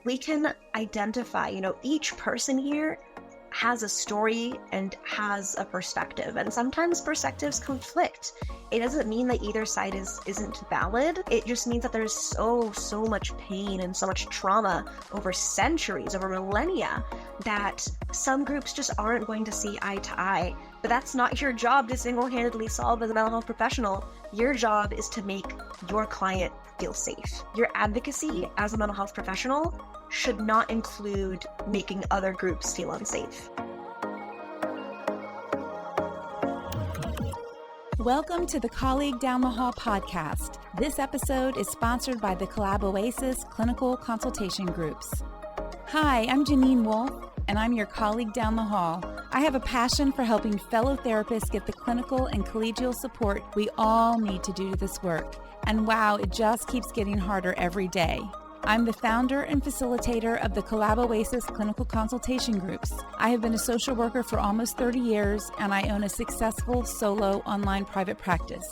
we can identify, each person here has a story and has a perspective, and sometimes perspectives conflict. It doesn't mean that either side isn't valid. It just means that there's so much pain and so much trauma over centuries, over millennia, that some groups just aren't going to see eye to eye. But that's not your job to single-handedly solve as a mental health professional. Your job is to make your client feel safe. Your advocacy as a mental health professional should not include making other groups feel unsafe. Welcome to the Colleague Down the Hall podcast. This episode is sponsored by the Collab Oasis Clinical Consultation Groups. Hi, I'm Jeanene Wolfe, and I'm your colleague down the hall. I have a passion for helping fellow therapists get the clinical and collegial support we all need to do this work. And wow, it just keeps getting harder every day. I'm the founder and facilitator of the Collab Oasis Clinical Consultation Groups. I have been a social worker for almost 30 years, and I own a successful solo online private practice.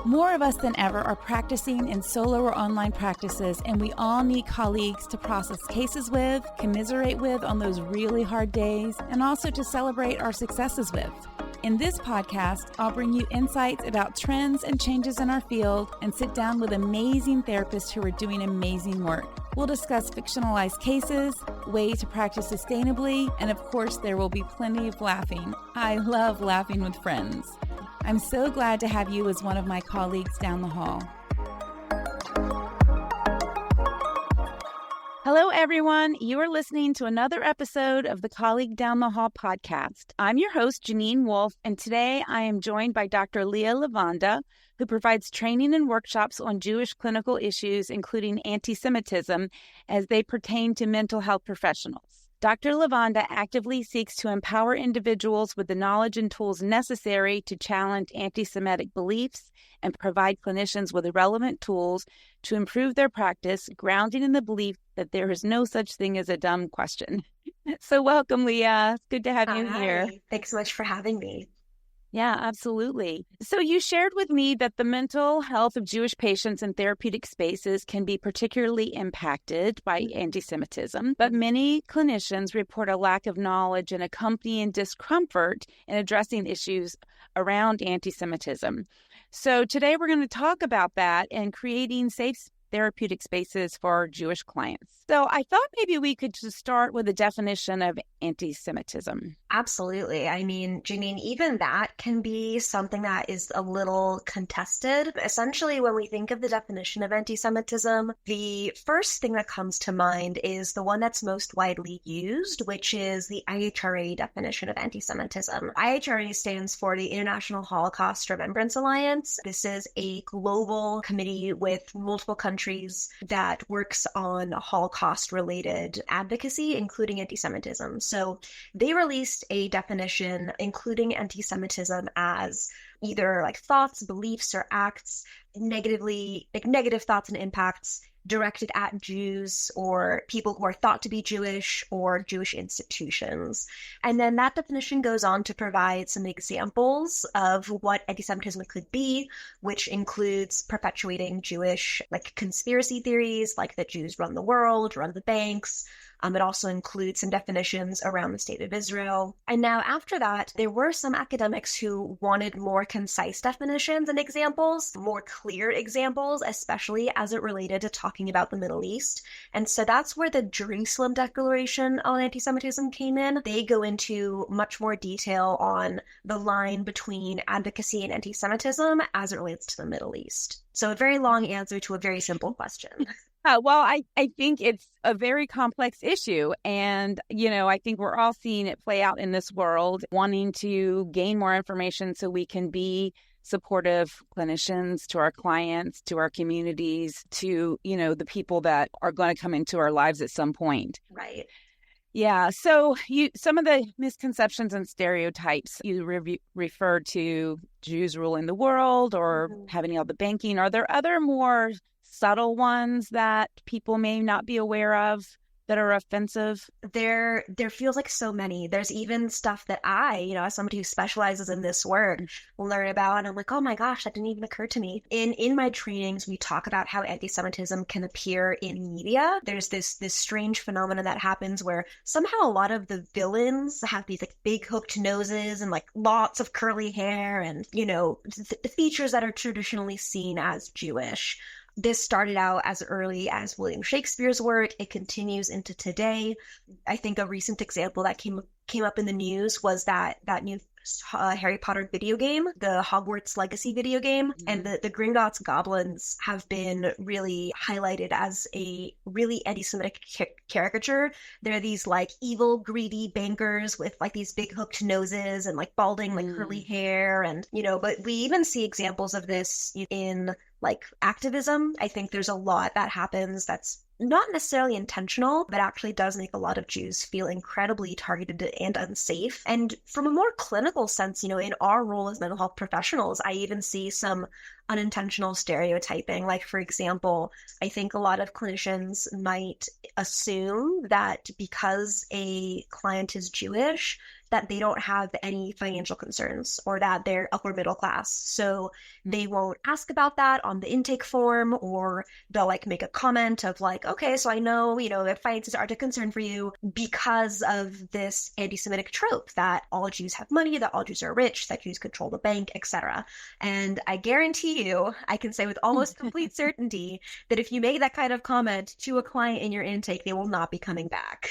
More of us than ever are practicing in solo or online practices, and we all need colleagues to process cases with, commiserate with on those really hard days, and also to celebrate our successes with. In this podcast, I'll bring you insights about trends and changes in our field and sit down with amazing therapists who are doing amazing work. We'll discuss fictionalized cases, ways to practice sustainably, and of course, there will be plenty of laughing. I love laughing with friends. I'm so glad to have you as one of my colleagues down the hall. Hello, everyone. You are listening to another episode of the Colleague Down the Hall podcast. I'm your host, Jeanene Wolfe, and today I am joined by Dr. Liya Levanda, who provides training and workshops on Jewish clinical issues, including anti-Semitism, as they pertain to mental health professionals. Dr. Levanda actively seeks to empower individuals with the knowledge and tools necessary to challenge anti-Semitic beliefs and provide clinicians with the relevant tools to improve their practice, grounding in the belief that there is no such thing as a dumb question. So welcome, Liya. It's good to have you here. Thanks so much for having me. Yeah, absolutely. So you shared with me that the mental health of Jewish patients in therapeutic spaces can be particularly impacted by anti-Semitism, but many clinicians report a lack of knowledge and accompanying discomfort in addressing issues around anti-Semitism. So today we're going to talk about that and creating safe therapeutic spaces for our Jewish clients. So I thought maybe we could just start with a definition of anti-Semitism. Absolutely. I mean, Jeanene, even that can be something that is a little contested. Essentially, when we think of the definition of anti-Semitism, the first thing that comes to mind is the one that's most widely used, which is the IHRA definition of anti-Semitism. IHRA stands for the International Holocaust Remembrance Alliance. This is a global committee with multiple countries that works on Holocaust-related advocacy, including anti-Semitism. So they released a definition including anti-Semitism as either like thoughts, beliefs, or acts negative thoughts and impacts directed at Jews or people who are thought to be Jewish or Jewish institutions. And then that definition goes on to provide some examples of what anti-Semitism could be, which includes perpetuating Jewish conspiracy theories like that Jews run the world, run the banks. It also includes some definitions around the state of Israel. And now after that, there were some academics who wanted more concise definitions and examples, more clear examples, especially as it related to talking about the Middle East. And so that's where the Jerusalem Declaration on anti-Semitism came in. They go into much more detail on the line between advocacy and anti-Semitism as it relates to the Middle East. So a very long answer to a very simple question. Well, I think it's a very complex issue. And, I think we're all seeing it play out in this world, wanting to gain more information so we can be supportive clinicians to our clients, to our communities, to, the people that are going to come into our lives at some point. Right. Yeah. So some of the misconceptions and stereotypes you refer to Jews ruling the world or having all the banking. Are there other more subtle ones that people may not be aware of? that are offensive? There feels like so many. There's even stuff that I, as somebody who specializes in this work, learn about, and I'm like, oh my gosh, that didn't even occur to me. In my trainings, we talk about how anti-Semitism can appear in media. There's this strange phenomenon that happens where somehow a lot of the villains have these like big hooked noses and like lots of curly hair and, the features that are traditionally seen as Jewish. This started out as early as William Shakespeare's work. It continues into today. I think a recent example that came up in the news was that new Harry Potter video game, the Hogwarts Legacy video game, and the Gringotts goblins have been really highlighted as a really anti-Semitic caricature. They're these like evil, greedy bankers with like these big hooked noses and like balding, like curly hair, and but we even see examples of this in like activism. I think there's a lot that happens that's not necessarily intentional, but actually does make a lot of Jews feel incredibly targeted and unsafe. And from a more clinical sense, in our role as mental health professionals, I even see some unintentional stereotyping. Like, for example, I think a lot of clinicians might assume that because a client is Jewish, that they don't have any financial concerns or that they're upper middle class. So they won't ask about that on the intake form, or they'll like make a comment of like, okay, so I know, that finances aren't a concern for you because of this anti-Semitic trope that all Jews have money, that all Jews are rich, that Jews control the bank, etc. And I guarantee you, I can say with almost complete certainty that if you make that kind of comment to a client in your intake, they will not be coming back.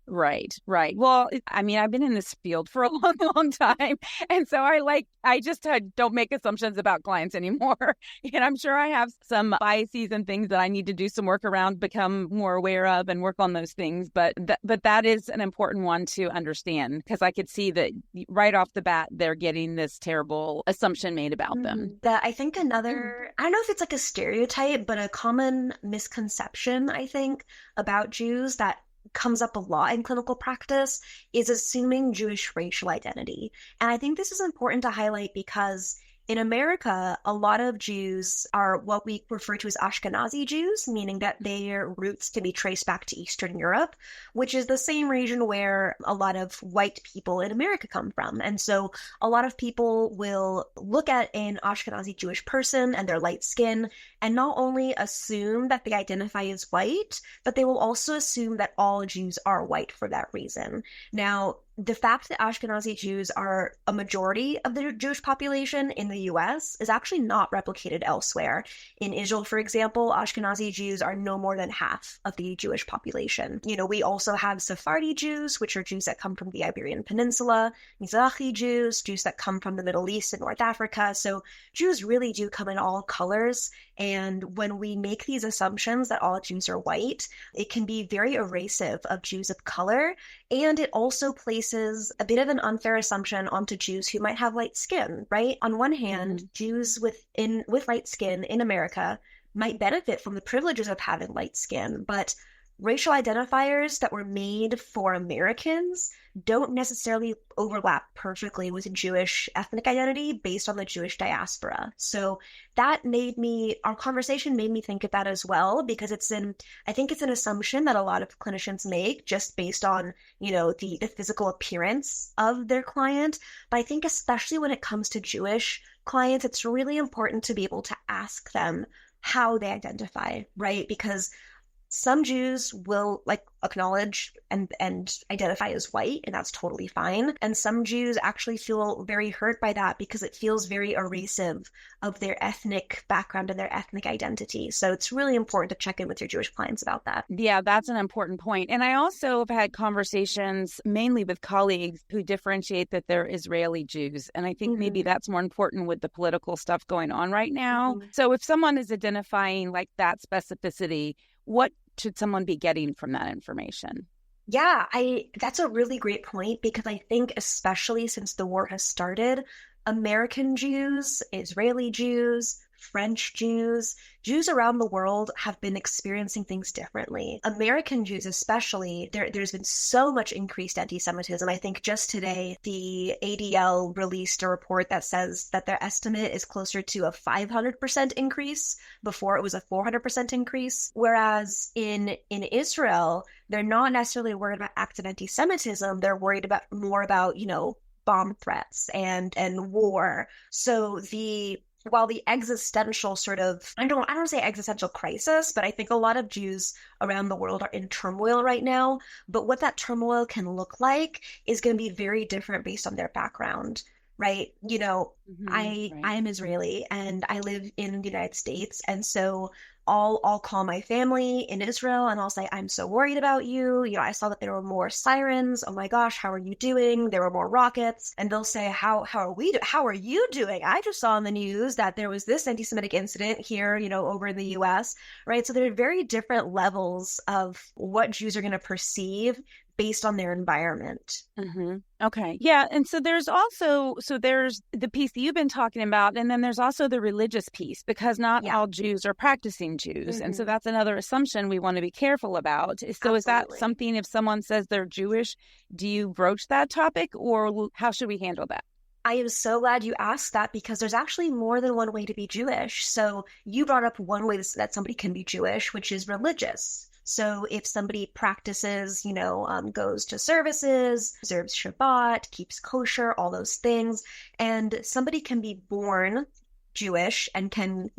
Right. Well, I've been in this field for a long, long time. And so I just don't make assumptions about clients anymore. And I'm sure I have some biases and things that I need to do some work around, become more aware of and work on those things. But that is an important one to understand, because I could see that right off the bat, they're getting this terrible assumption made about them. I think another, I don't know if it's like a stereotype, but a common misconception, I think, about Jews that comes up a lot in clinical practice is assuming Jewish racial identity. And I think this is important to highlight because in America, a lot of Jews are what we refer to as Ashkenazi Jews, meaning that their roots can be traced back to Eastern Europe, which is the same region where a lot of white people in America come from. And so a lot of people will look at an Ashkenazi Jewish person and their light skin and not only assume that they identify as white, but they will also assume that all Jews are white for that reason. Now, the fact that Ashkenazi Jews are a majority of the Jewish population in the US is actually not replicated elsewhere. In Israel, for example, Ashkenazi Jews are no more than half of the Jewish population. We also have Sephardi Jews, which are Jews that come from the Iberian Peninsula, Mizrahi Jews that come from the Middle East and North Africa. So Jews really do come in all colors. And when we make these assumptions that all Jews are white, it can be very erasive of Jews of color. And it also places a bit of an unfair assumption onto Jews who might have light skin, right? On one hand, Jews with light skin in America might benefit from the privileges of having light skin, but racial identifiers that were made for Americans don't necessarily overlap perfectly with Jewish ethnic identity based on the Jewish diaspora. So that our conversation made me think of that as well, because I think it's an assumption that a lot of clinicians make just based on, the physical appearance of their client. But I think especially when it comes to Jewish clients, it's really important to be able to ask them how they identify, right? Because some Jews will acknowledge and identify as white, and that's totally fine. And some Jews actually feel very hurt by that because it feels very erasive of their ethnic background and their ethnic identity. So it's really important to check in with your Jewish clients about that. Yeah, that's an important point. And I also have had conversations mainly with colleagues who differentiate that they're Israeli Jews. And I think maybe that's more important with the political stuff going on right now. So if someone is identifying like that specificity, what should someone be getting from that information? Yeah, that's a really great point, because I think especially since the war has started, American Jews, Israeli Jews, French Jews. Jews around the world have been experiencing things differently. American Jews especially, there's been so much increased anti-Semitism. I think just today, the ADL released a report that says that their estimate is closer to a 500% increase. Before it was a 400% increase. Whereas in Israel, they're not necessarily worried about acts of anti-Semitism. They're worried about more about, bomb threats and war. So while the existential sort of, I don't say existential crisis, but I think a lot of Jews around the world are in turmoil right now. But what that turmoil can look like is going to be very different based on their background, right? I am Israeli and I live in the United States. And so I'll call my family in Israel and I'll say, I'm so worried about you. I saw that there were more sirens. Oh my gosh, how are you doing? There were more rockets. And they'll say, how are you doing? I just saw on the news that there was this anti-Semitic incident here, over in the US, right? So there are very different levels of what Jews are going to perceive based on their environment. Mm-hmm. Okay. Yeah. And so there's the piece that you've been talking about, and then there's also the religious piece, because not all Jews are practicing Jews. Mm-hmm. And so that's another assumption we want to be careful about. So Absolutely. Is that something, if someone says they're Jewish, do you broach that topic, or how should we handle that? I am so glad you asked that, because there's actually more than one way to be Jewish. So you brought up one way that somebody can be Jewish, which is religious. So if somebody practices, goes to services, observes Shabbat, keeps kosher, all those things, and somebody can be born Jewish and can,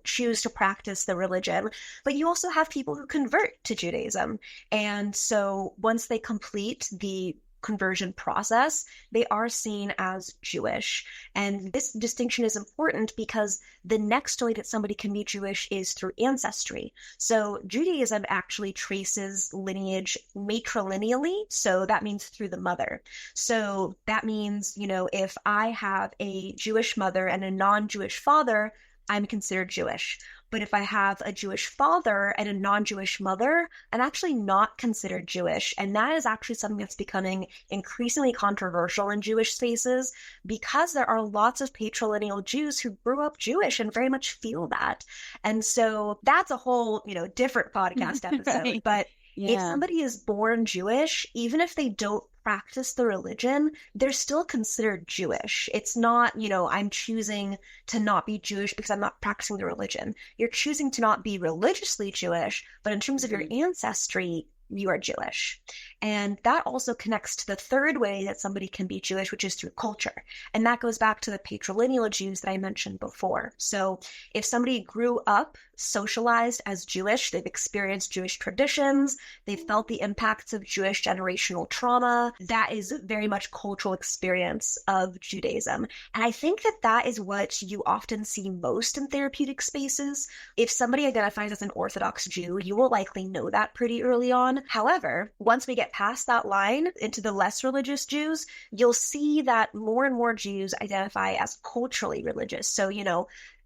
choose to practice the religion, but you also have people who convert to Judaism. And so once they complete the conversion process, they are seen as Jewish. And this distinction is important because the next way that somebody can be Jewish is through ancestry. So Judaism actually traces lineage matrilineally. So that means through the mother. So that means, if I have a Jewish mother and a non-Jewish father, I'm considered Jewish. But if I have a Jewish father and a non-Jewish mother, I'm actually not considered Jewish. And that is actually something that's becoming increasingly controversial in Jewish spaces, because there are lots of patrilineal Jews who grew up Jewish and very much feel that. And so that's a whole, different podcast episode. Right. But if somebody is born Jewish, even if they don't practice the religion, they're still considered Jewish. It's not, I'm choosing to not be Jewish because I'm not practicing the religion. You're choosing to not be religiously Jewish, but in terms of your ancestry, you are Jewish. And that also connects to the third way that somebody can be Jewish, which is through culture. And that goes back to the patrilineal Jews that I mentioned before. So if somebody grew up socialized as Jewish, they've experienced Jewish traditions, they've felt the impacts of Jewish generational trauma, that is very much cultural experience of Judaism. And I think that is what you often see most in therapeutic spaces. If somebody identifies as an Orthodox Jew, you will likely know that pretty early on. However, once we get past that line into the less religious Jews, you'll see that more and more Jews identify as culturally religious. So,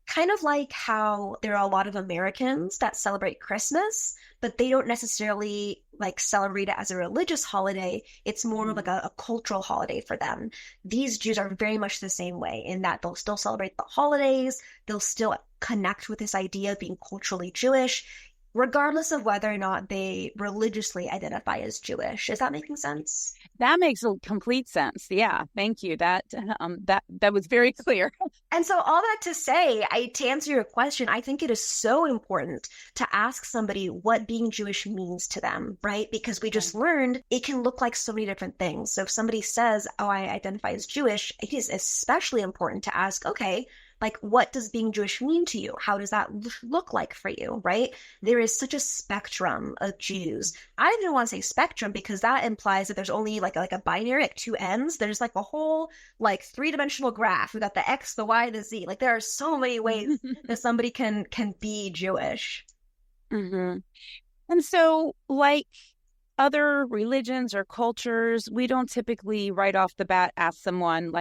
kind of like how there are a lot of Americans that celebrate Christmas, but they don't necessarily celebrate it as a religious holiday. It's more like a cultural holiday for them. These Jews are very much the same way, in that they'll still celebrate the holidays. They'll still connect with this idea of being culturally Jewish, regardless of whether or not they religiously identify as Jewish. Is that making sense? That makes complete sense. Yeah, thank you. That was very clear. And so all that to say, to answer your question, I think it is so important to ask somebody what being Jewish means to them, right? Because we just learned it can look like so many different things. So if somebody says, oh, I identify as Jewish, it is especially important to ask, okay, what does being Jewish mean to you? How does that look like for you, right? There is such a spectrum of Jews. I don't even want to say spectrum, because that implies that there's only like a binary, two ends. There's a whole three-dimensional graph. We got the X, the Y, the Z. There are so many ways that somebody can be Jewish. Mm-hmm. And so other religions or cultures, we don't typically right off the bat ask someone,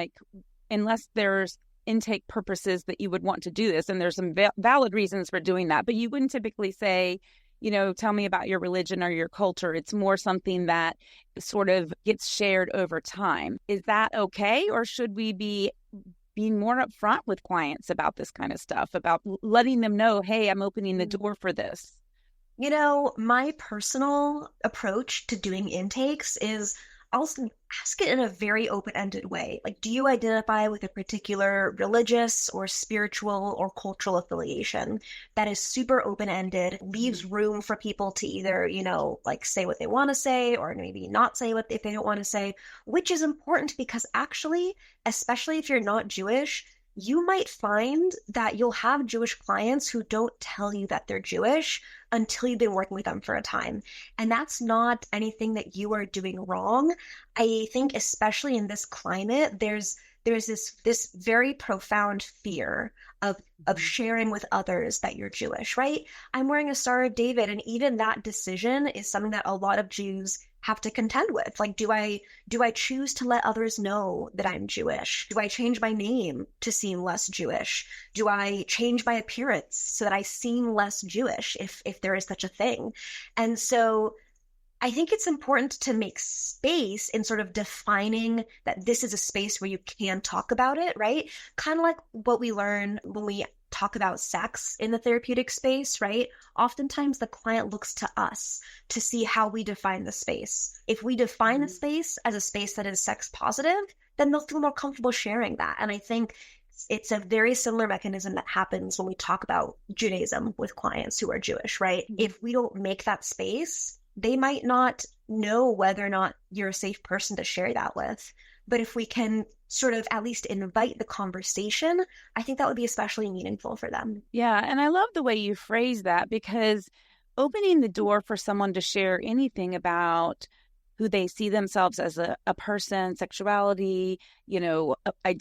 unless there's intake purposes that you would want to do this, and there's some valid reasons for doing that, but you wouldn't typically say, tell me about your religion or your culture. It's more something that sort of gets shared over time. Is that okay, or should we be being more upfront with clients about this kind of stuff, about letting them know, hey, I'm opening the door for this? You know, my personal approach to doing intakes is I'll ask it in a very open-ended way. Like, do you identify with a particular religious or spiritual or cultural affiliation? That is super open-ended, leaves room for people to either, you know, like say what they want to say or maybe not say what if they don't want to say, which is important because actually, especially if you're not Jewish, you might find that you'll have Jewish clients who don't tell you that they're Jewish until you've been working with them for a time. And that's not anything that you are doing wrong. I think especially in this climate, there's this very profound fear of sharing with others that you're Jewish, right? I'm wearing a Star of David, and even that decision is something that a lot of Jews have to contend with. Like, do I choose to let others know that I'm Jewish? Do I change my name to seem less Jewish? Do I change my appearance so that I seem less Jewish, if there is such a thing? And so I think it's important to make space in sort of defining that this is a space where you can talk about it, right? Kind of like what we learn when we talk about sex in the therapeutic space, right? Oftentimes the client looks to us to see how we define the space. If we define the space as a space that is sex positive, then they'll feel more comfortable sharing that. And I think it's a very similar mechanism that happens when we talk about Judaism with clients who are Jewish, right? If we don't make that space, they might not know whether or not you're a safe person to share that with. But if we can sort of at least invite the conversation, I think that would be especially meaningful for them. Yeah. And I love the way you phrase that, because opening the door for someone to share anything about who they see themselves as a person, sexuality, you know,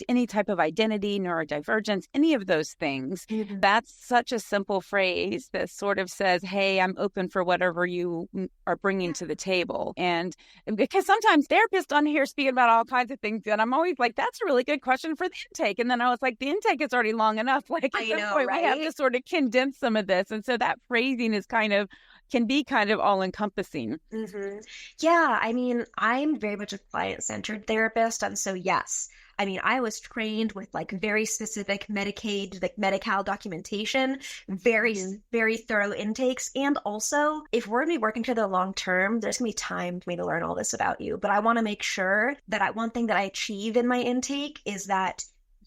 any type of identity, neurodivergence, any of those things. Mm-hmm. That's such a simple phrase that sort of says, hey, I'm open for whatever you are bringing to the table. And because sometimes therapists on here speak about all kinds of things, and I'm always like, that's a really good question for the intake. And then I was like, the intake is already long enough. Like, at some point, right? We have to sort of condense some of this. And so that phrasing is can be kind of all-encompassing. Mm-hmm. Yeah, I mean, I'm very much a client-centered therapist, and so yes, I mean, I was trained with like very specific Medicaid, like Medi-Cal documentation, very, very thorough intakes, and also, if we're going to be working together long term, there's going to be time for me to learn all this about you, but I want to make sure that one thing that I achieve in my intake is that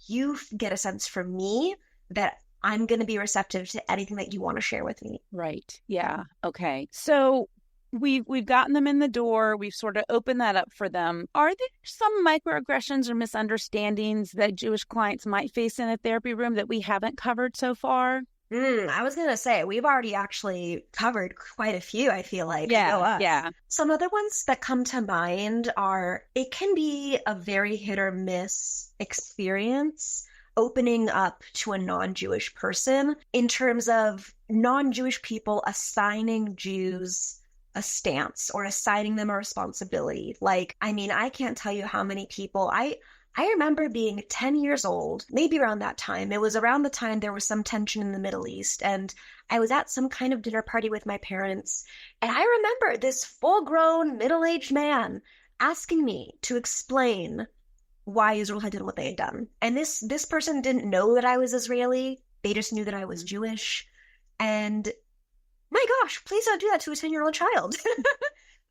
you get a sense from me that I'm going to be receptive to anything that you want to share with me. Right. Yeah. Okay. So we've gotten them in the door. We've sort of opened that up for them. Are there some microaggressions or misunderstandings that Jewish clients might face in a therapy room that we haven't covered so far? I was going to say, we've already actually covered quite a few, I feel like. Yeah. Some other ones that come to mind are, it can be a very hit or miss experience opening up to a non-Jewish person in terms of non-Jewish people assigning Jews a stance or assigning them a responsibility. Like, I mean, I can't tell you how many people I remember being 10 years old, maybe around that time. It was around the time there was some tension in the Middle East, and I was at some kind of dinner party with my parents, and I remember this full-grown, middle-aged man asking me to explain why Israel had done what they had done. And this person didn't know that I was Israeli. They just knew that I was Jewish. And my gosh, please don't do that to a 10-year-old child.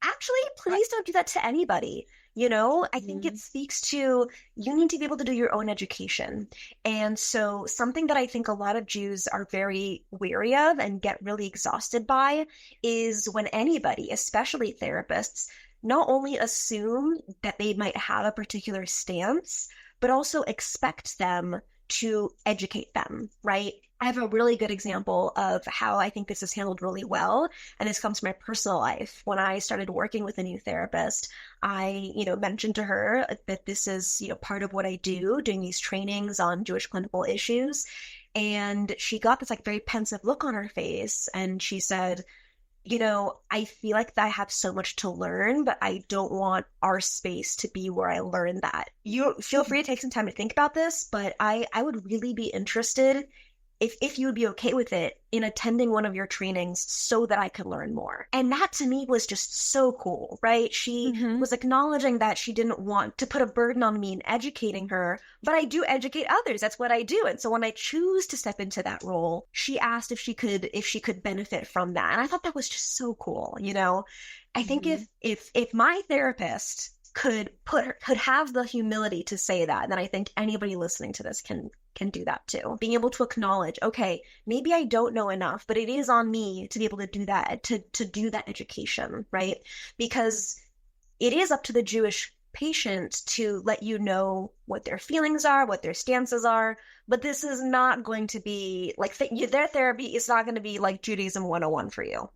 Actually, please don't do that to anybody. You know, I think it speaks to, you need to be able to do your own education. And so something that I think a lot of Jews are very wary of and get really exhausted by is when anybody, especially therapists, not only assume that they might have a particular stance, but also expect them to educate them, right? I have a really good example of how I think this is handled really well, and this comes from my personal life. When I started working with a new therapist, I, mentioned to her that this is, part of what I do, doing these trainings on Jewish clinical issues, and she got this like very pensive look on her face, and she said, I feel like I have so much to learn, but I don't want our space to be where I learn that. You feel free to take some time to think about this, but I would really be interested if you would be okay with it in attending one of your trainings so that I could learn more. And that to me was just so cool, right? She Mm-hmm. was acknowledging that she didn't want to put a burden on me in educating her, but I do educate others. That's what I do. And so when I choose to step into that role, she asked if she could benefit from that. And I thought that was just so cool, you know? I think Mm-hmm. if my therapist could have the humility to say that, then I think anybody listening to this can do that too. Being able to acknowledge, okay, maybe I don't know enough, but it is on me to be able to do that, to do that education, right? Because it is up to the Jewish patient to let you know what their feelings are, what their stances are, but this is not going to be like their therapy is not going to be like Judaism 101 for you.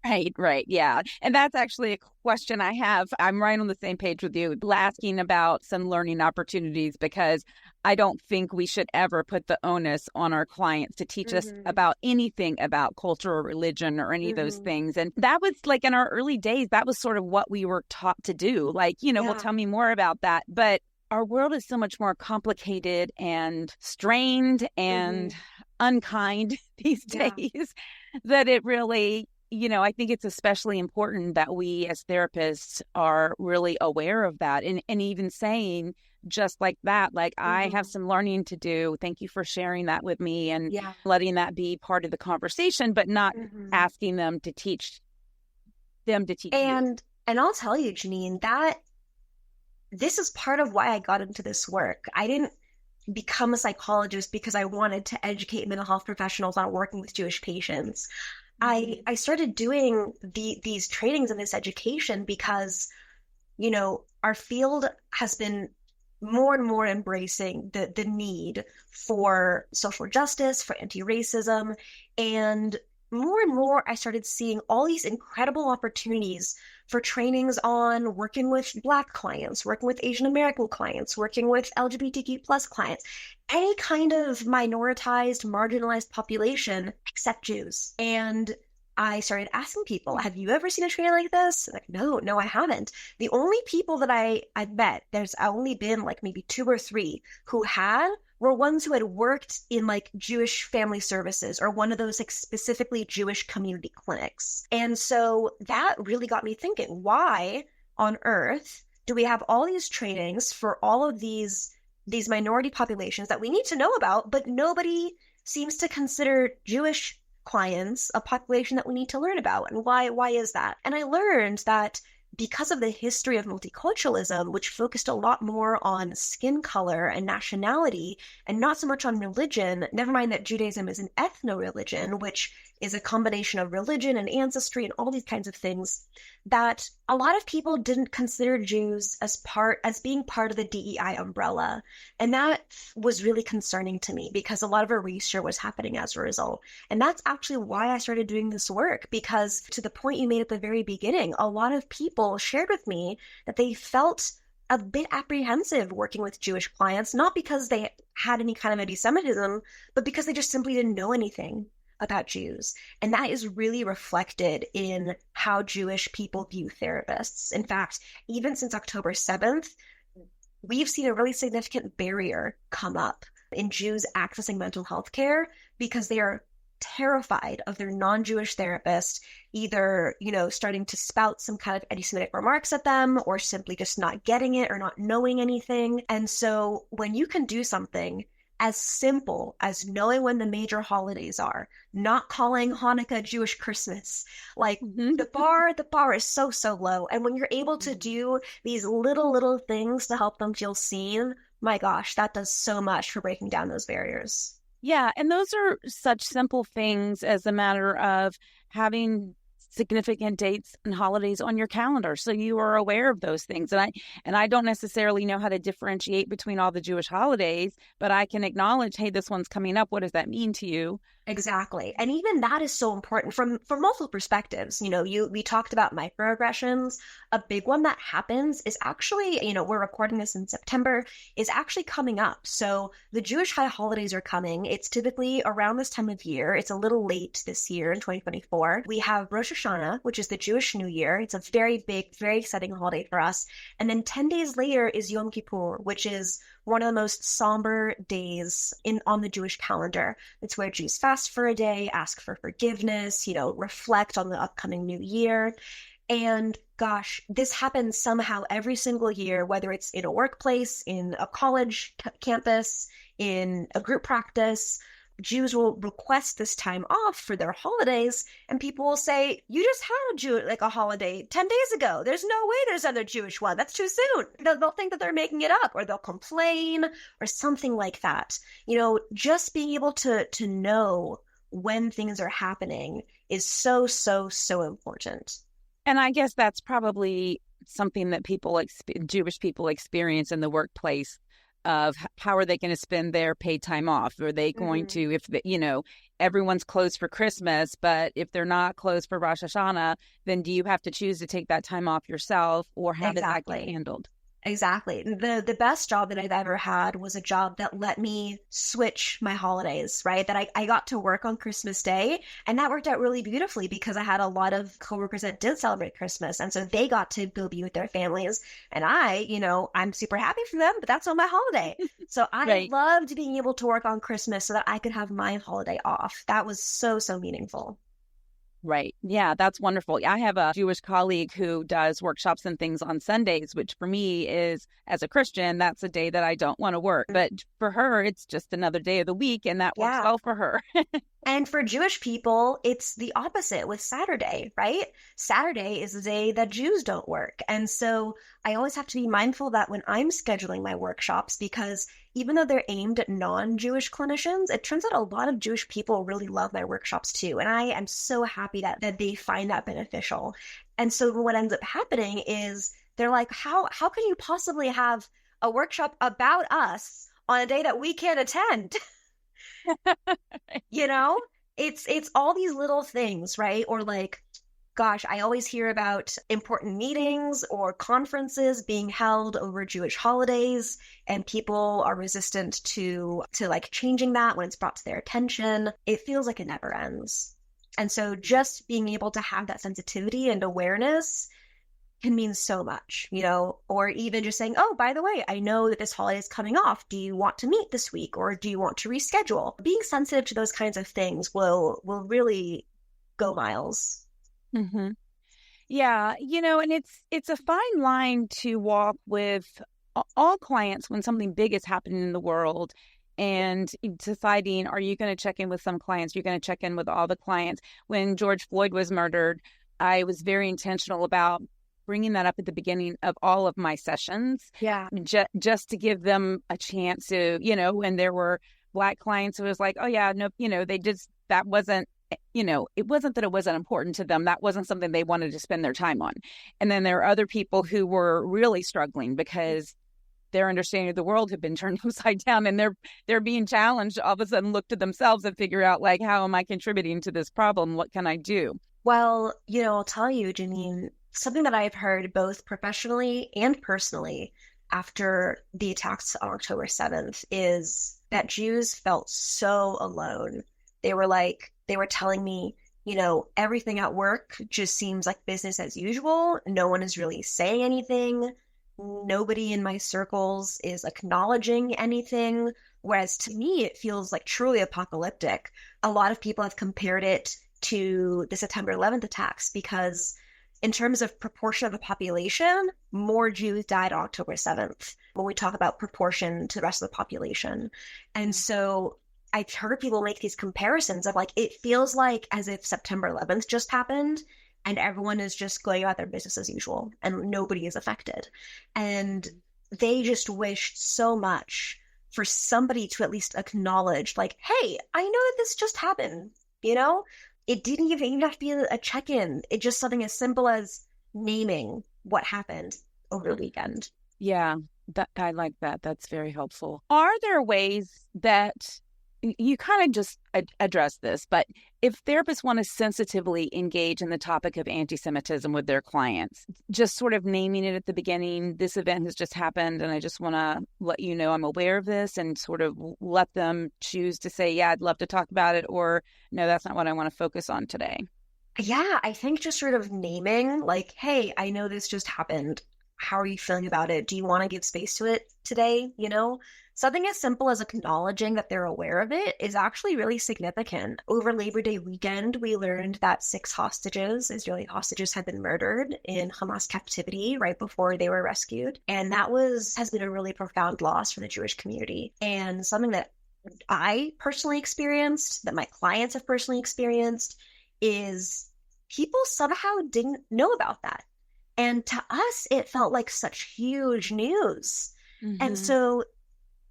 Right, right. Yeah. And that's actually a question I have. I'm right on the same page with you, asking about some learning opportunities, because I don't think we should ever put the onus on our clients to teach us Mm-hmm. about anything about culture or religion or any of those Mm-hmm. things. And that was like in our early days, that was sort of what we were taught to do. Like, well, Yeah. tell me more about that. But our world is so much more complicated and strained Mm-hmm. and unkind these Yeah. days that it really, I think it's especially important that we as therapists are really aware of that, and even saying just like that, like, I have Mm-hmm. some learning to do. Thank you for sharing that with me, and Yeah. letting that be part of the conversation, but not Mm-hmm. asking them to teach you. And I'll tell you, Jeanene, that this is part of why I got into this work. I didn't become a psychologist because I wanted to educate mental health professionals on working with Jewish patients. I started doing these trainings and this education because, our field has been more and more embracing the need for social justice, for anti-racism, and more I started seeing all these incredible opportunities for trainings on working with Black clients, working with Asian American clients, working with LGBTQ plus clients, any kind of minoritized, marginalized population except Jews. And I started asking people, have you ever seen a training like this? Like, no, I haven't. The only people that I've met, there's only been like maybe two or three who were ones who had worked in like Jewish family services or one of those like specifically Jewish community clinics. And so that really got me thinking, why on earth do we have all these trainings for all of these minority populations that we need to know about, but nobody seems to consider Jewish clients a population that we need to learn about? And why is that? And I learned that because of the history of multiculturalism, which focused a lot more on skin color and nationality and not so much on religion, never mind that Judaism is an ethno-religion, which is a combination of religion and ancestry and all these kinds of things, that a lot of people didn't consider Jews as being part of the DEI umbrella. And that was really concerning to me because a lot of erasure was happening as a result. And that's actually why I started doing this work, because to the point you made at the very beginning, a lot of people shared with me that they felt a bit apprehensive working with Jewish clients, not because they had any kind of anti-Semitism, but because they just simply didn't know anything about Jews. And that is really reflected in how Jewish people view therapists. In fact, even since October 7th, we've seen a really significant barrier come up in Jews accessing mental health care because they are terrified of their non-Jewish therapist either, starting to spout some kind of anti-Semitic remarks at them or simply just not getting it or not knowing anything. And so when you can do something as simple as knowing when the major holidays are, not calling Hanukkah Jewish Christmas, like Mm-hmm. the bar is so low. And when you're able to do these little things to help them feel seen, my gosh, that does so much for breaking down those barriers. Yeah, and those are such simple things as a matter of having significant dates and holidays on your calendar, so you are aware of those things. And I don't necessarily know how to differentiate between all the Jewish holidays, but I can acknowledge, hey, this one's coming up. What does that mean to you? Exactly. And even that is so important from multiple perspectives. We talked about microaggressions. A big one that happens is actually, we're recording this in September, is actually coming up. So the Jewish high holidays are coming. It's typically around this time of year. It's a little late this year in 2024. We have Rosh Hashanah, which is the Jewish New Year. It's a very big, very exciting holiday for us. And then 10 days later is Yom Kippur, which is one of the most somber days on the Jewish calendar. It's where Jews fast for a day, ask for forgiveness, reflect on the upcoming new year. And gosh, this happens somehow every single year, whether it's in a workplace, in a college campus, in a group practice. Jews will request this time off for their holidays, and people will say, you just had a holiday 10 days ago. There's no way there's another Jewish one. That's too soon. They'll think that they're making it up, or they'll complain or something like that. Just being able to know when things are happening is so, so, so important. And I guess that's probably something that Jewish people experience in the workplace, of how are they going to spend their paid time off? Are they going to, if everyone's closed for Christmas, but if they're not closed for Rosh Hashanah, then do you have to choose to take that time off yourself, or how does that get handled? Exactly. The best job that I've ever had was a job that let me switch my holidays, right? That I got to work on Christmas Day, and that worked out really beautifully because I had a lot of coworkers that did celebrate Christmas, and so they got to go be with their families. And I'm super happy for them, but that's not my holiday. So I Right. loved being able to work on Christmas so that I could have my holiday off. That was so, so meaningful. Right. Yeah, that's wonderful. I have a Jewish colleague who does workshops and things on Sundays, which for me is, as a Christian, that's a day that I don't want to work. But for her, it's just another day of the week, and that works well for her. And for Jewish people, it's the opposite with Saturday, right? Saturday is the day that Jews don't work. And so I always have to be mindful that when I'm scheduling my workshops, because even though they're aimed at non-Jewish clinicians, it turns out a lot of Jewish people really love my workshops too. And I am so happy that they find that beneficial. And so what ends up happening is they're like, how can you possibly have a workshop about us on a day that we can't attend? It's all these little things, right? Or like, gosh, I always hear about important meetings or conferences being held over Jewish holidays, and people are resistant to like changing that when it's brought to their attention. It feels like it never ends. And so just being able to have that sensitivity and awareness can mean so much, or even just saying, oh, by the way, I know that this holiday is coming off. Do you want to meet this week, or do you want to reschedule? Being sensitive to those kinds of things will really go miles. Mm-hmm. Yeah, and it's a fine line to walk with all clients when something big is happening in the world, and deciding, are you going to check in with some clients? You're going to check in with all the clients. When George Floyd was murdered, I was very intentional about bringing that up at the beginning of all of my sessions. Yeah. Just to give them a chance to, when there were Black clients who was like, oh yeah, no, that wasn't, it wasn't that it wasn't important to them. That wasn't something they wanted to spend their time on. And then there are other people who were really struggling because their understanding of the world had been turned upside down, and they're being challenged to all of a sudden look to themselves and figure out, like, how am I contributing to this problem? What can I do? Well, I'll tell you, Jeanene, something that I've heard both professionally and personally after the attacks on October 7th is that Jews felt so alone. They were telling me, everything at work just seems like business as usual. No one is really saying anything. Nobody in my circles is acknowledging anything. Whereas to me, it feels like truly apocalyptic. A lot of people have compared it to the September 11th attacks because in terms of proportion of the population, more Jews died on October 7th when we talk about proportion to the rest of the population. And so I've heard people make these comparisons of like, it feels like as if September 11th just happened and everyone is just going about their business as usual and nobody is affected. And they just wished so much for somebody to at least acknowledge, like, hey, I know that this just happened, It didn't even have to be a check-in. It just something as simple as naming what happened over the weekend. Yeah, I like that. That's very helpful. Are there ways that you kind of just address this, but if therapists want to sensitively engage in the topic of anti-Semitism with their clients, just sort of naming it at the beginning, this event has just happened and I just want to let you know I'm aware of this, and sort of let them choose to say, yeah, I'd love to talk about it, or no, that's not what I want to focus on today. Yeah, I think just sort of naming like, hey, I know this just happened. How are you feeling about it? Do you want to give space to it today? You know, something as simple as acknowledging that they're aware of it is actually really significant. Over Labor Day weekend, we learned that 6 Israeli hostages, had been murdered in Hamas captivity right before they were rescued. And that has been a really profound loss for the Jewish community, and something that I personally experienced, that my clients have personally experienced, is people somehow didn't know about that. And to us, it felt like such huge news. And so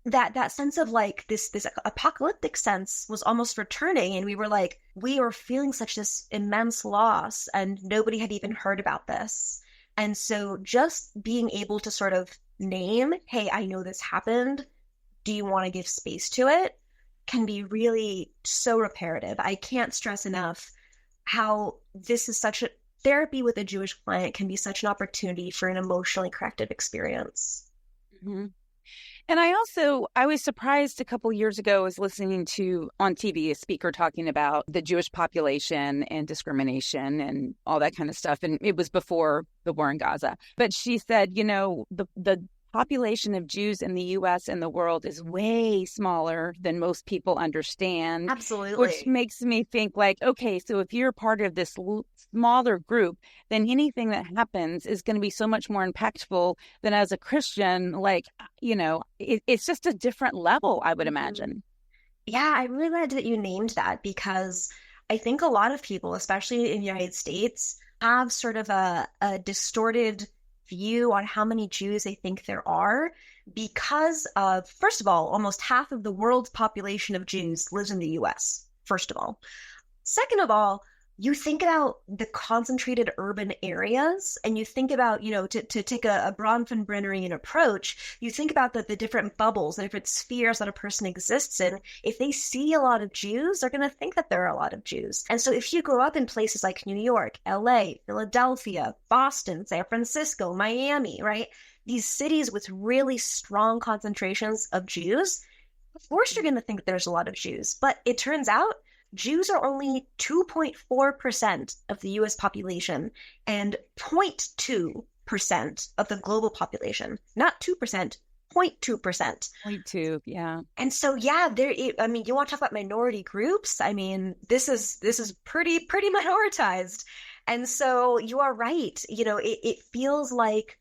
that sense of like this apocalyptic sense was almost returning, and we were like, we were feeling such this immense loss, and nobody had even heard about this. And so just being able to sort of name, hey, I know this happened. Do you want to give space to it? Can be really so reparative. I can't stress enough how this is such a therapy with a Jewish client can be such an opportunity for an emotionally corrective experience. Mm-hmm. And I was surprised a couple years ago, I was listening to on TV a speaker talking about the Jewish population and discrimination and all that kind of stuff. And it was before the war in Gaza. But she said, you know, the population of Jews in the U.S. and the world is way smaller than most people understand. Absolutely. Which makes me think like, okay, so if you're part of this smaller group, then anything that happens is going to be so much more impactful than as a Christian. Like, you know, it's just a different level, I would imagine. Yeah, I'm really glad that you named that, because I think a lot of people, especially in the United States, have sort of a distorted view on how many Jews they think there are, because of, first of all, almost half of the world's population of Jews lives in the US, first of all. Second of all, you think about the concentrated urban areas, and you think about, you know, to take a Bronfenbrennerian approach, you think about the different bubbles, the different spheres that a person exists in. If they see a lot of Jews, they're going to think that there are a lot of Jews. And so if you grow up in places like New York, LA, Philadelphia, Boston, San Francisco, Miami, right? These cities with really strong concentrations of Jews, of course you're going to think that there's a lot of Jews. But it turns out Jews are only 2.4% of the US population and 0.2% of the global population. Not 2%, 0.2%. 0.2, yeah. And so, yeah, I mean, you want to talk about minority groups? I mean, this is pretty minoritized. And so you are right. You know, it feels like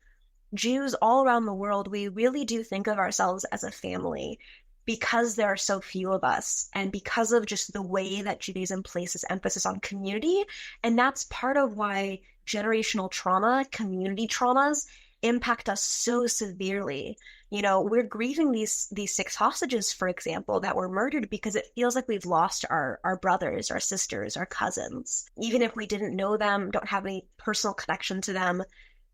Jews all around the world, we really do think of ourselves as a family, because there are so few of us, and because of just the way that Judaism places emphasis on community. And that's part of why generational trauma, community traumas, impact us so severely. You know, we're grieving these 6 hostages, for example, that were murdered, because it feels like we've lost our brothers, our sisters, our cousins. Even if we didn't know them, don't have any personal connection to them,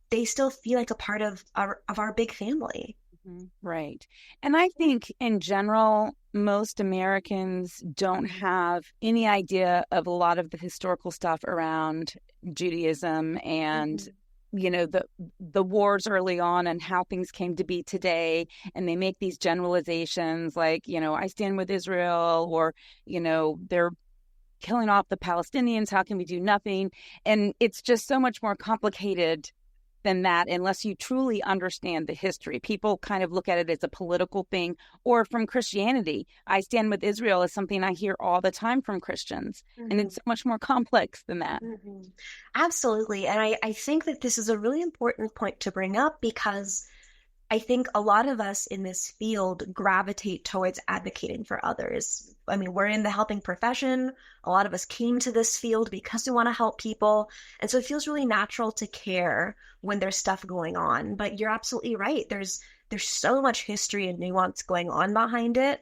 they still feel like a part of our big family. Right. And I think in general, most Americans don't have any idea of a lot of the historical stuff around Judaism and, you know, the wars early on and how things came to be today. And they make these generalizations like, you know, I stand with Israel, or, you know, they're killing off the Palestinians. How can we do nothing? And it's just so much more complicated than that, unless you truly understand the history. People kind of look at it as a political thing, or from Christianity. I stand with Israel is something I hear all the time from Christians, and it's much more complex than that. Absolutely. And I think that this is a really important point to bring up, because I think a lot of us in this field gravitate towards advocating for others. I mean, we're in the helping profession. A lot of us came to this field because we want to help people. And so it feels really natural to care when there's stuff going on. But you're absolutely right. There's so much history and nuance going on behind it.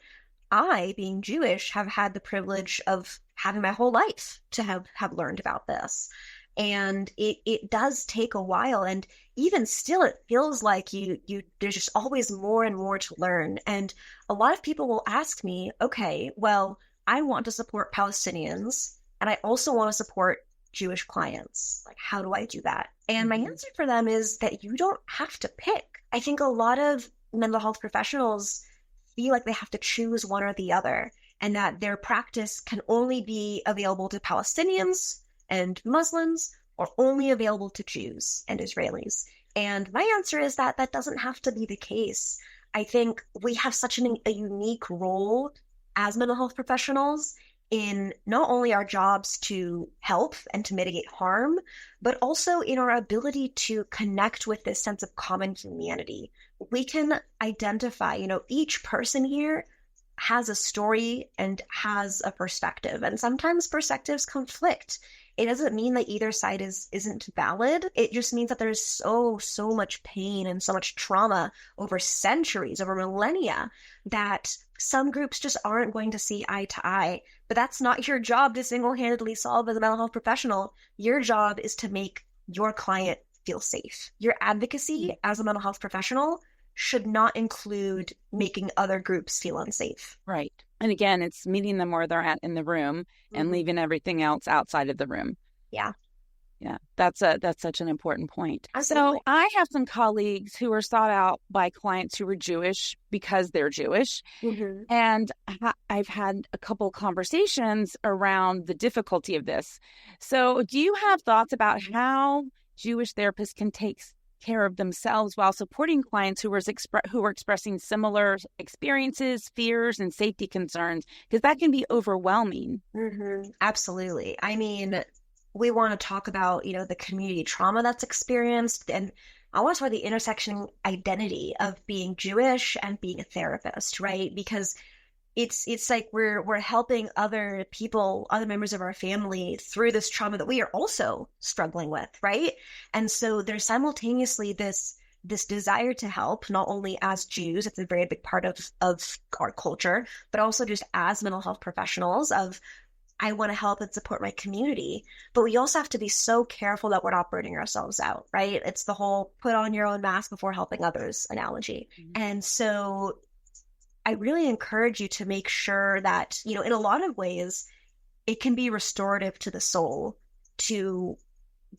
I, being Jewish, have had the privilege of having my whole life to have learned about this. And it does take a while. And even still, it feels like there's just always more and more to learn. And a lot of people will ask me, okay, well, I want to support Palestinians, and I also want to support Jewish clients. Like, how do I do that? And my answer for them is that you don't have to pick. I think a lot of mental health professionals feel like they have to choose one or the other, and that their practice can only be available to Palestinians and Muslims, or only available to Jews and Israelis. And my answer is that that doesn't have to be the case. I think we have such a unique role as mental health professionals in not only our jobs to help and to mitigate harm, but also in our ability to connect with this sense of common humanity. We can identify, each person here has a story and has a perspective, and sometimes perspectives conflict. It doesn't mean that either side isn't valid. It just means that there's so much pain and so much trauma over centuries, over millennia, that some groups just aren't going to see eye to eye. But that's not your job to single-handedly solve as a mental health professional. Your job is to make your client feel safe. Your advocacy as a mental health professional should not include making other groups feel unsafe. Right. And again, it's meeting them where they're at in the room and leaving everything else outside of the room. Yeah. Yeah, that's such an important point. Absolutely. So I have some colleagues who are sought out by clients who are Jewish because they're Jewish. Mm-hmm. And I've had a couple conversations around the difficulty of this. So do you have thoughts about how Jewish therapists can take care of themselves while supporting clients who are expressing similar experiences, fears, and safety concerns? Because that can be overwhelming. Mm-hmm. Absolutely. I mean, we want to talk about, the community trauma that's experienced. And I want to talk about the intersection identity of being Jewish and being a therapist, right? Because it's like we're helping other people, other members of our family through this trauma that we are also struggling with, right? And so there's simultaneously this desire to help, not only as Jews, it's a very big part of our culture, but also just as mental health professionals of, I want to help and support my community. But we also have to be so careful that we're not burning ourselves out, right? It's the whole put on your own mask before helping others analogy. Mm-hmm. And so I really encourage you to make sure that, in a lot of ways, it can be restorative to the soul to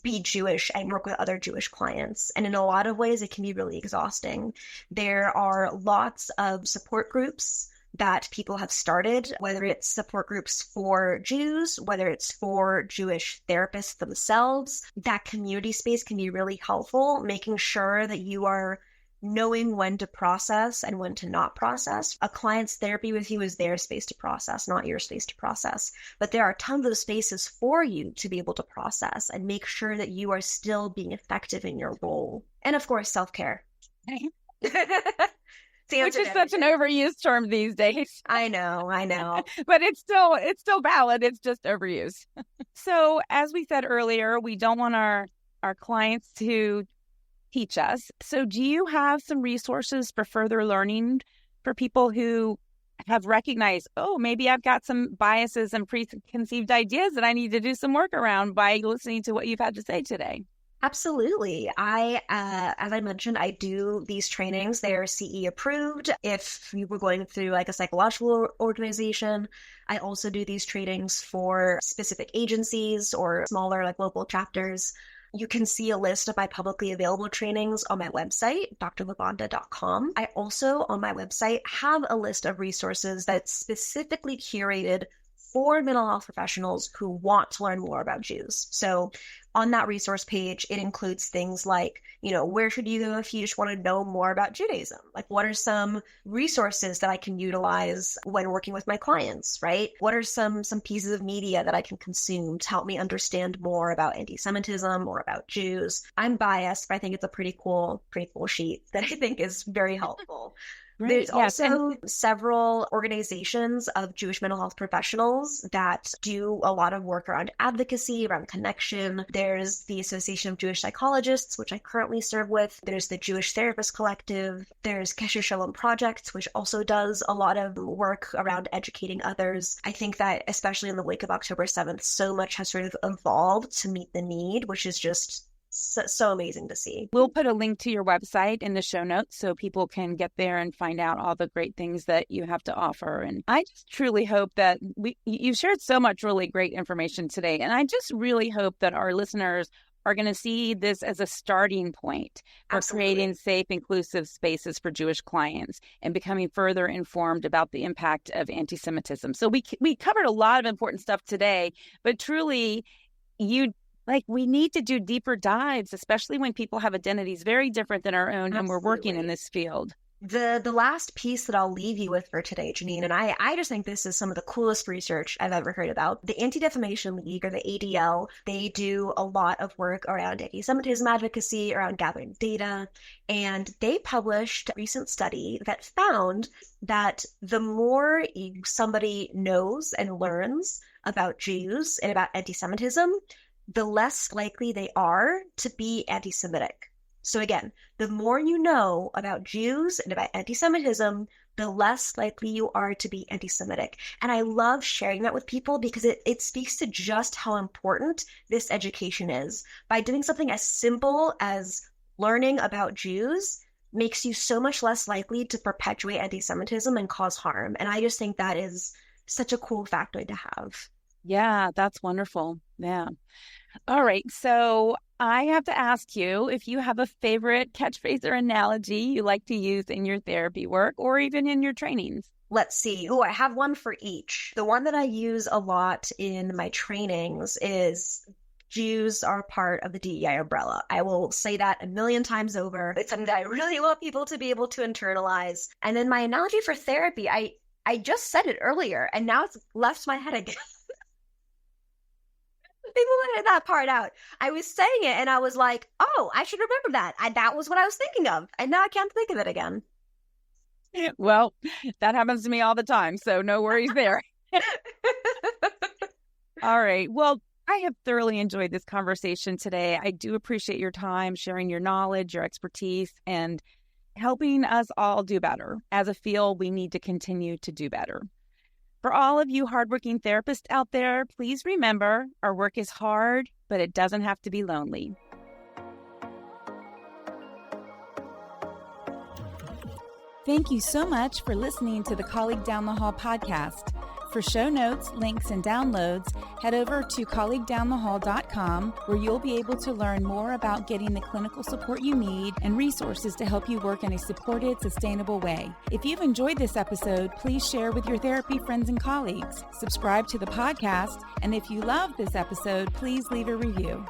be Jewish and work with other Jewish clients. And in a lot of ways, it can be really exhausting. There are lots of support groups that people have started, whether it's support groups for Jews, whether it's for Jewish therapists themselves. That community space can be really helpful, making sure that you are knowing when to process and when to not process. A client's therapy with you is their space to process, not your space to process. But there are tons of spaces for you to be able to process and make sure that you are still being effective in your role. And of course, self-care. Which is such an overused term these days. I know. But it's still valid. It's just overused. So as we said earlier, we don't want our clients to teach us. So do you have some resources for further learning for people who have recognized, maybe I've got some biases and preconceived ideas that I need to do some work around by listening to what you've had to say today? Absolutely. As I mentioned, I do these trainings. They are CE approved. If you were going through like a psychological organization, I also do these trainings for specific agencies or smaller like local chapters. You can see a list of my publicly available trainings on my website, drlevanda.com. I also, on my website, have a list of resources that's specifically curated for mental health professionals who want to learn more about Jews. So on that resource page, it includes things like, where should you go if you just want to know more about Judaism? Like, what are some resources that I can utilize when working with my clients, right? What are some pieces of media that I can consume to help me understand more about anti-Semitism or about Jews? I'm biased, but I think it's a pretty cool sheet that I think is very helpful. Great. There's also several organizations of Jewish mental health professionals that do a lot of work around advocacy, around connection. There's the Association of Jewish Psychologists, which I currently serve with. There's the Jewish Therapist Collective. There's Kesher Shalom Project, which also does a lot of work around educating others. I think that especially in the wake of October 7th, so much has sort of evolved to meet the need, which is just so amazing to see. We'll put a link to your website in the show notes so people can get there and find out all the great things that you have to offer. And I just truly hope that you shared so much really great information today. And I just really hope that our listeners are going to see this as a starting point for creating safe, inclusive spaces for Jewish clients and becoming further informed about the impact of anti-Semitism. So we covered a lot of important stuff today, but truly Like, we need to do deeper dives, especially when people have identities very different than our own. Absolutely. And we're working in this field. The last piece that I'll leave you with for today, Jeanene, and I just think this is some of the coolest research I've ever heard about. The Anti-Defamation League, or the ADL, they do a lot of work around anti-Semitism advocacy, around gathering data, and they published a recent study that found that the more somebody knows and learns about Jews and about anti-Semitism, the less likely they are to be anti-Semitic. So again, the more you know about Jews and about anti-Semitism, the less likely you are to be anti-Semitic. And I love sharing that with people because it speaks to just how important this education is. By doing something as simple as learning about Jews makes you so much less likely to perpetuate anti-Semitism and cause harm. And I just think that is such a cool factoid to have. Yeah, that's wonderful. Yeah. All right. So I have to ask you if you have a favorite catchphrase or analogy you like to use in your therapy work or even in your trainings. Let's see. Oh, I have one for each. The one that I use a lot in my trainings is Jews are part of the DEI umbrella. I will say that a million times over. It's something that I really want people to be able to internalize. And then my analogy for therapy, I just said it earlier, and now it's left my head again. People edit that part out. I was saying it and I was like, oh, I should remember that. That was what I was thinking of. And now I can't think of it again. Well, that happens to me all the time. So no worries there. All right. Well, I have thoroughly enjoyed this conversation today. I do appreciate your time, sharing your knowledge, your expertise, and helping us all do better. As a field, we need to continue to do better. For all of you hardworking therapists out there, please remember our work is hard, but it doesn't have to be lonely. Thank you so much for listening to the Colleague Down the Hall podcast. For show notes, links, and downloads, head over to colleaguedownthehall.com, where you'll be able to learn more about getting the clinical support you need and resources to help you work in a supported, sustainable way. If you've enjoyed this episode, please share with your therapy friends and colleagues. Subscribe to the podcast, and if you love this episode, please leave a review.